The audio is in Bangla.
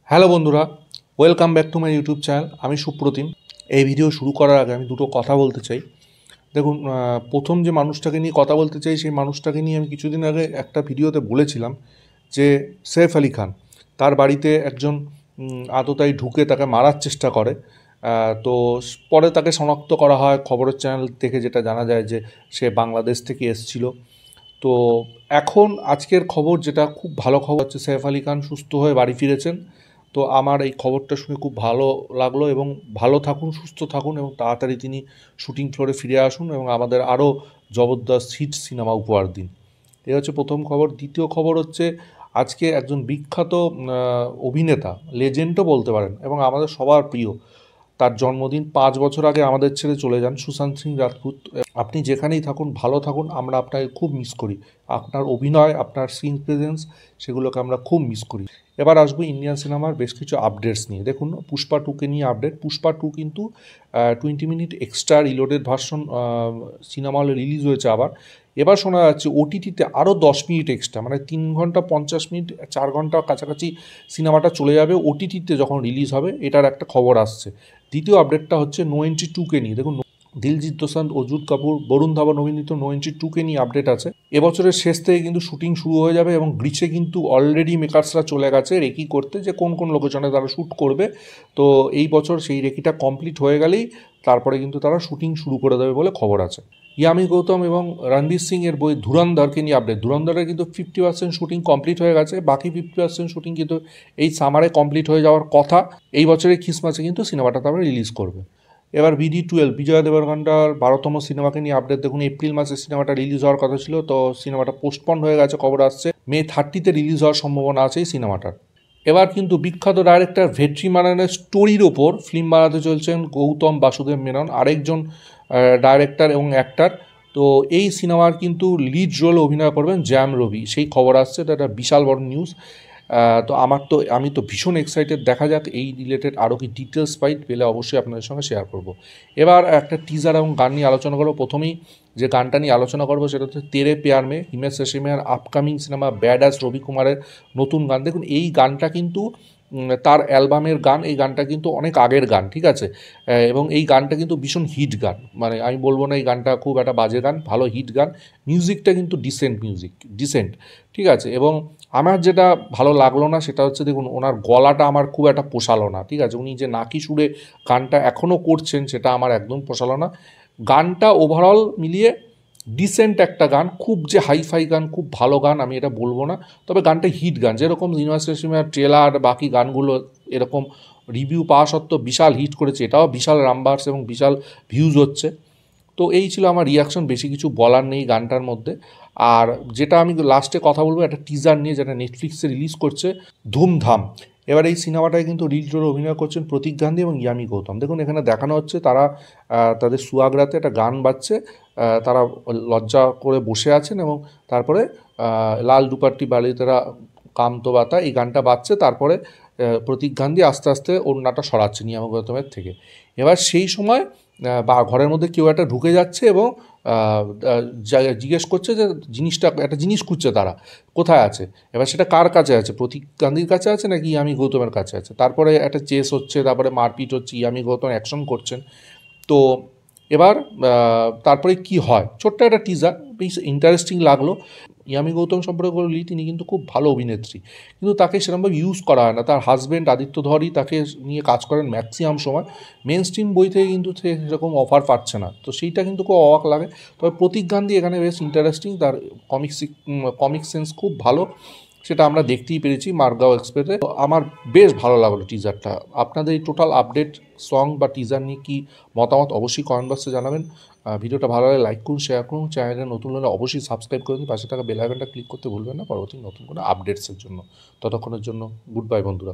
হ্যালো বন্ধুরা, welcome back to my YouTube channel. আমি সুপ্রতিম। এই ভিডিও শুরু করার আগে আমি দুটো কথা বলতে চাই। দেখুন, প্রথম যে মানুষটাকে নিয়ে কথা বলতে চাই সেই মানুষটাকে নিয়ে আমি কিছুদিন আগে একটা ভিডিওতে বলেছিলাম যে সৈফ আলী খান তার বাড়িতে একজন আততায়ী ঢুকে তাকে মারার চেষ্টা করে। তো পরে তাকে শনাক্ত করা হয় খবরের চ্যানেল থেকে, যেটা জানা যায় যে সে বাংলাদেশ থেকে এসেছিল। তো এখন আজকের খবর, যেটা খুব ভালো খবর হচ্ছে, সৈফ আলী খান সুস্থ হয়ে বাড়ি ফিরেছেন। তো আমার এই খবরটা শুনে খুব ভালো লাগলো, এবং ভালো থাকুন, সুস্থ থাকুন, এবং তাড়াতাড়ি তিনি শুটিং ফ্লোরে ফিরে আসুন এবং আমাদের আরও জবরদস্ত হিট সিনেমা উপহার দিন। এই হচ্ছে প্রথম খবর। দ্বিতীয় খবর হচ্ছে, আজকে একজন বিখ্যাত অভিনেতা, লেজেন্ডও বলতে পারেন, এবং আমাদের সবার প্রিয়, তার জন্মদিন। 5 বছর আগে আমাদের ছেড়ে চলে যান সুশান্ত সিং রাজপুত। আপনি যেখানেই থাকুন ভালো থাকুন, আমরা আপনাকে খুব মিস করি। আপনার অভিনয়, আপনার সিন প্রেজেন্স, সেগুলোকে আমরা খুব মিস করি। এবার আসবো ইন্ডিয়ান সিনেমার বেশ কিছু আপডেটস নিয়ে। দেখুন, পুষ্পা 2কে নিয়ে আপডেট। পুষ্পা 2 কিন্তু 20 minute extra reloaded version cinema হলে রিলিজ হয়েছে। আবার এবার শোনা যাচ্ছে ওটিটিতে আরও 10 মিনিট এক্সট্রা, মানে 3 ঘন্টা 50 মিনিট, 4 ঘন্টা কাছাকাছি সিনেমাটা চলে যাবে ওটিটিতে যখন রিলিজ হবে। এটার একটা খবর আসছে। দ্বিতীয় আপডেটটা হচ্ছে নো এন্ট্রি 2কে নিয়ে। দেখুন, দিলজিৎ দোসাঞ্জ, অজুত কাপুর, বরুণ ধাওয়ান অভিনীত নো এন্ট্রি 2কে নিয়ে আপডেট আছে। এবছরের শেষ থেকে কিন্তু শুটিং শুরু হয়ে যাবে, এবং গ্রিচে কিন্তু অলরেডি মেকার্সরা চলে গেছে রেকি করতে, যে কোন কোন লোকেশনে তারা শ্যুট করবে। তো এই বছর সেই রেকিটা কমপ্লিট হয়ে গেলেই তারপরে কিন্তু তারা শুটিং শুরু করে দেবে বলে খবর আছে। ইয়ামি গৌতম এবং রণবীর সিং এর বই ধুরন্ধরকে নিয়ে আপডেট। ধুরন্ধরের কিন্তু 50% শুটিং কমপ্লিট হয়ে গেছে, বাকি 50% শুটিং কিন্তু এই সামারে কমপ্লিট হয়ে যাওয়ার কথা। এই বছরের খ্রিসমাসে কিন্তু সিনেমাটা তারপরে রিলিজ করবে। এবার BD12 বিজয় দেবরকোন্ডার 12তম সিনেমাকে নিয়ে আপডেট। দেখুন, এপ্রিল মাসে সিনেমাটা রিলিজ হওয়ার কথা ছিল, তো সিনেমাটা পোস্টপন্ড হয়ে গেছে, খবর আসছে মে 30তে রিলিজ হওয়ার সম্ভাবনা আছে এই সিনেমাটার। এবার কিন্তু বিখ্যাত ডাইরেক্টর ভেট্রিমারানের স্টোরির ওপর ফিল্ম বানাতে চলছেন গৌতম বাসুদেব মেনন, আরেকজন ডাইরেক্টর এবং অ্যাক্টর। তো এই সিনেমার কিন্তু লিড রোল অভিনয় করবেন জ্যাম রবি, সেই খবর আসছে। এটা একটা বিশাল বড় নিউজ। তো আমি তো ভীষণ এক্সাইটেড। দেখা যাক এই রিলেটেড আরও কি ডিটেলস পেলে অবশ্যই আপনাদের সঙ্গে শেয়ার করব। এবার একটা টিজার এবং গান নিয়ে আলোচনা করবো। প্রথমেই যে গানটা নিয়ে আলোচনা করবো সেটা হচ্ছে তেরে প্যার মে, হিমেশ রেশমিয়ার upcoming cinema bad ass Ravi কুমারের নতুন গান। দেখুন, এই গানটা কিন্তু তার অ্যালবামের গান। এই গানটা কিন্তু অনেক আগের গান, ঠিক আছে, এবং এই গানটা কিন্তু ভীষণ হিট গান। মানে আমি বলবো না এই গানটা খুব একটা বাজে গান, ভালো হিট গান। মিউজিকটা কিন্তু ডিসেন্ট, ঠিক আছে। এবং আমার যেটা ভালো লাগলো না সেটা হচ্ছে, দেখুন, ওনার গলাটা আমার খুব একটা পোষালো না, ঠিক আছে। উনি যে নাকি সুরে গানটা এখনও করছেন সেটা আমার একদম পোষালো না। গানটা ওভারঅল মিলিয়ে ডিসেন্ট একটা গান, খুব যে হাইফাই গান, খুব ভালো গান আমি এটা বলবো না। তবে গানটা হিট গান, যেরকম ইউনিভার্স রেশমিয়ার ট্রেলার বাকি গানগুলো এরকম রিভিউ পাওয়া সত্ত্বেও বিশাল হিট করেছে, এটাও বিশাল রামবার্স এবং বিশাল ভিউজ হচ্ছে। তো এই ছিল আমার রিয়াকশন, বেশি কিছু বলার নেই গানটার মধ্যে। আর যেটা আমি লাস্টে কথা বলবো, একটা টিজার নিয়ে, যেটা নেটফ্লিক্সে রিলিজ করছে, ধুমধাম। এবার এই সিনেমাটায় কিন্তু লিড রোলে অভিনয় করছেন প্রতীক গান্ধী এবং ইয়ামি গৌতম। দেখুন, এখানে দেখানো হচ্ছে তারা তাদের সুয়াগরাতে একটা গান বাজছে, তারা লজ্জা করে বসে আছেন, এবং তারপরে লাল দুপাট্টি বালি তারা কামতো বাতা, এই গানটা বাজছে। তারপরে প্রতীক গান্ধী আস্তে আস্তে ওড়নাটা সরাচ্ছেন ইয়ামি গৌতমের থেকে। এবার সেই সময় বা ঘরের মধ্যে কেউ একটা ঢুকে যাচ্ছে এবং জিজ্ঞেস করছে যে একটা জিনিস খুঁজছে তারা, কোথায় আছে। এবার সেটা কার কাছে আছে, প্রতীক গান্ধীর কাছে আছে নাকি ইয়ামি গৌতমের কাছে আছে। তারপরে একটা চেস হচ্ছে, তারপরে মারপিট হচ্ছে, ইয়ামি গৌতম অ্যাকশন করছেন। তো এবার তারপরে কি হয়, ছোট্ট একটা টিজার, বেশ ইন্টারেস্টিং লাগলো। ইয়ামি গৌতম সম্পর্কে বলি, তিনি কিন্তু খুব ভালো অভিনেত্রী, কিন্তু তাকে সেরকমভাবে ইউজ করা হয় না। তার হাজব্যান্ড আদিত্য ধরই তাকে নিয়ে কাজ করেন ম্যাক্সিমাম সময়। মেন স্ট্রিম বই থেকে কিন্তু সে সেরকম অফার পাচ্ছে না, তো সেইটা কিন্তু খুব অবাক লাগে। তবে প্রতীক গান্ধী এখানে বেশ ইন্টারেস্টিং, তার কমিক সেন্স খুব ভালো, সেটা আমরা দেখতেই পেরেছি মারগাঁও এক্সপ্রেসে। তো আমার বেশ ভালো লাগলো টিজারটা। আপনাদের এই টোটাল আপডেট সং বা টিজার নিয়ে কী মতামত অবশ্যই কমেন্ট বক্সে জানাবেন। ভিডিওটা ভালো লাগলে লাইক করুন, শেয়ার করুন, চ্যানেলে নতুন হলে অবশ্যই সাবস্ক্রাইব করে দিন, পাশে থাকা বেল আইকনটা ক্লিক করতে ভুলবেন না পরবর্তী নতুন কোনো আপডেটসের জন্য। ততক্ষণের জন্য গুড বাই বন্ধুরা।